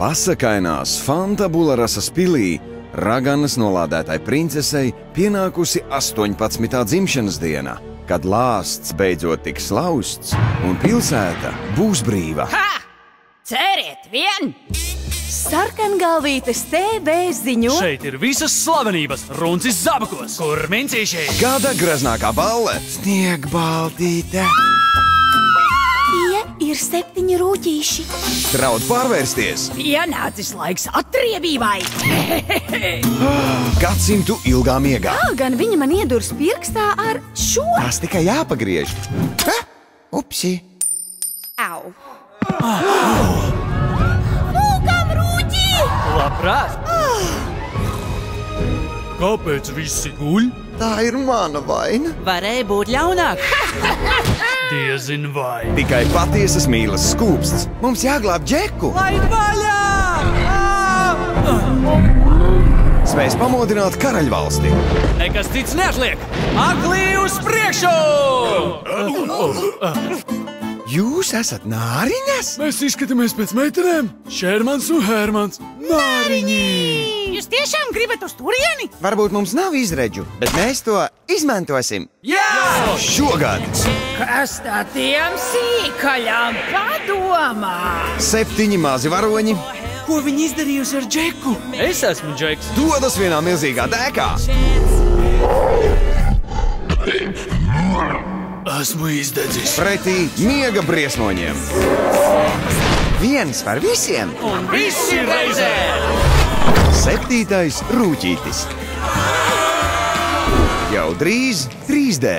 Pasakainās Fantabularasas pilī raganas nolādētai princesei pienākusi 18. dzimšanas diena, kad lāsts beidzot tiks lausts un pilsēta būs brīva. Ha! Ceriet vien! Sarkangalvītes TV ziņo. Šeit ir visas slavenības Runcis Zabakos, kur mincīši. Gada graznākā balle Sniegbaltīte. Tie ir 7 rūķīši. Draud pārvērsties. Pienācis laiks atriebībai! Gadsimtu ilgā miegā. Kā gan viņa man iedurs pirkstā ar šo? Tas tikai jāpagriež. Upsi. Au. Mūkam rūķi! Labprāt! Kāpēc visi guļ? Tā ir mana vaina. Varēja būt ļaunāk. Diezin vai. Tikai patiesas mīlas skūpsts. Mums jāglāb Džeku. Lai vaļā! Spēs pamodināt karaļvalsti. Nekas cits neatliek. Aglī uz priekšu! Jūs esat nāriņas? Mēs izskatāmies pēc meitenēm. Šermans un Hermans. Nāriņi! Jūs tiešām gribat uz turieni? Varbūt mums nav izredžu, bet mēs to izmantosim. Jā! Šogad Kas tā tiem sīkaļām padomā? 7 mazi varoņi Ko viņi izdarījusi ar Džeku? Es esmu Džeks. dodas vienā milzīgā dēkā. Esmu izdedzis. Pretī miega briesmoņiem. Viens par visiem. Un visi reizē! 7. rūķītis. Jau drīz 3D.